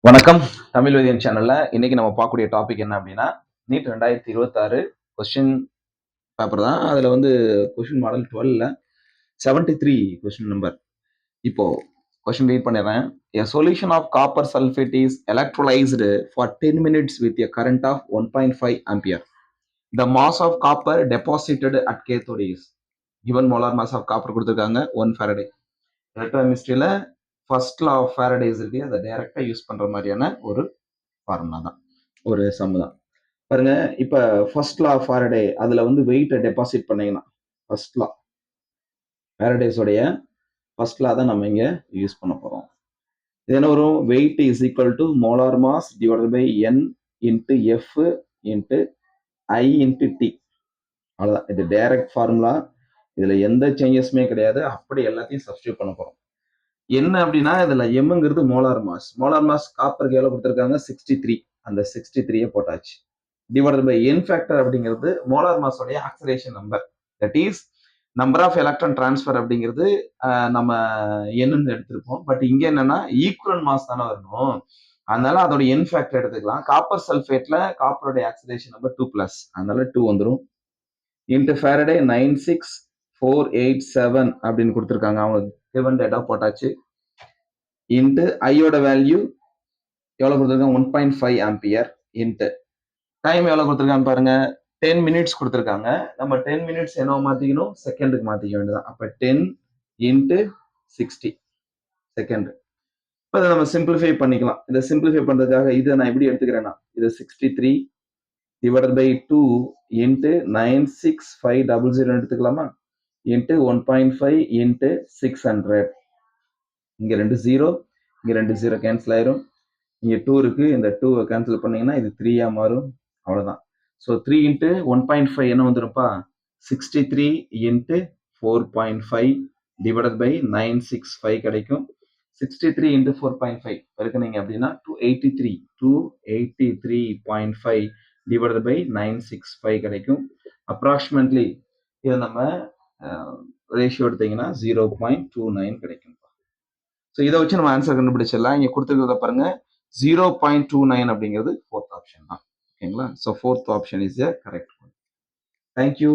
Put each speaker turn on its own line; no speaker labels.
வணக்கம். தமிழ் வேதியன் சேனல்ல இன்னைக்கு நம்ம பார்க்கக்கூடிய டாபிக் என்ன அப்படின்னா, நீட் 2026 கொஸ்டின் பேப்பர் தான். அதுல கொஸ்டின் மாடல் 12ல 73 கொஸ்டின் நம்பர். இப்போ கொஸ்டின் ரீட் பண்ணிடுறேன். A solution of copper sulfate is electrolyzed for 10 minutes with a current of 1.5 ampere. The mass of copper deposited at cathode is given molar mass of copper கொடுத்திருக்காங்க 1 Faraday. எலக்ட்ரோகெமிஸ்ட்ரியில first law of Faraday's இருக்கு, அதை டைரக்டா use பண்ற மாதிரியான ஒரு formula தான், ஒரு சம் தான். பாருங்க, இப்ப ஃபர்ஸ்ட் லா ஆஃப் ஃபாரடே அதுல வெயிட்டை டெபாசிட் பண்ணீங்கன்னா ஃபர்ஸ்ட் லா ஃபாரடேஸோடைய ஃபர்ஸ்ட் லா தான் நம்ம இங்க யூஸ் பண்ண போறோம். இது என்ன வரும்? Weight is equal to molar mass divided by n into F into I into t. அவ்வளவுதான், இது டைரக்ட் ஃபார்முலா. இதுல எந்த சேஞ்சஸுமே கிடையாது, அப்படி எல்லாத்தையும் சப்ஸ்டியூட் பண்ண போறோம். என்ன அப்படின்னா, இதுல எம்ங்கிறது மோலார் மாஸ். மோலார் மாஸ் காப்பருக்கு எவ்வளவு கொடுத்துருக்காங்க? 63. அந்த 63 போட்டாச்சு. டிவைடட் பை என் ஃபேக்டர் அப்படிங்கிறது மோலார் மாஸோடைய oxidation number. That is number of electron transfer அப்படிங்கிறது நம்ம என்னன்னு எடுத்திருப்போம். பட் இங்க என்னன்னா ஈக்குவல் மாஸ் தானே வரணும், அதனால அதோட என் ஃபேக்டர் எடுத்துக்கலாம். காப்பர் சல்ஃபேட்ல காப்பருடைய ஆக்சிலேஷன் நம்பர் 2+, அதனால 2 வந்துடும். இன்ட்டு ஃபேரடே 96487 அப்படின்னு கொடுத்துருக்காங்க, அவங்க கிவன் டேட்டா போட்டாச்சு. இன்ட்டு ஐயோட வேல்யூ எவ்வளவு கொடுத்துருக்காங்க? 1.5 ஆம்பியர். இன்ட்டு டைம் எவ்வளவு கொடுத்துருக்காங்க பாருங்க, 10 மினிட்ஸ் கொடுத்துருக்காங்க. நம்ம 10 மினிட்ஸ் என்ன மாத்திக்கணும்? செகண்டுக்கு மாத்திக்க வேண்டியதான். அப்ப 10 இன்ட்டு 60 செகண்ட். இப்போ இதை நம்ம சிம்பிளிஃபை பண்ணிக்கலாம். இதை சிம்பிளிஃபை பண்றதுக்காக இதை நான் எப்படி எடுத்துக்கிறேன்னா, இது 63 டிவைடட் பை 2 இன்ட்டு 96500 எடுத்துக்கலாமா? Into 1.5 into 600. இங்க 2 0, இங்க 2 0 கேன்சல் ஆயிரும். இங்க 2 இருக்கு, இந்த 2 கேன்சல் பண்ணீங்கன்னா இது 3 மாறும். அவ்வளவுதான். ஸோ 3 இன்ட்டு 1.5 என்ன வந்துருப்பா? 63 இன்ட்டு 4.5 டிவைடட் பை 965 கிடைக்கும். 63 இன்ட்டு 4.5 பெருக்குனீங்க அப்படின்னா 283.5 டிவைடட் பை 965 கிடைக்கும். அப்ராக்சிமேட்லி இதை நம்ம ரேஷியோ எடுத்தீங்கன்னா 0.29 கிடைக்கும். ஸோ இதை வச்சு நம்ம ஆன்சர் கண்டுபிடிச்சிடலாம். இங்க கொடுத்துருக்கிறத பாருங்க, 0.29 அப்படிங்கிறது 4th ஆப்ஷன் தான். ஓகேங்களா? So 4th option is the correct one. Thank you.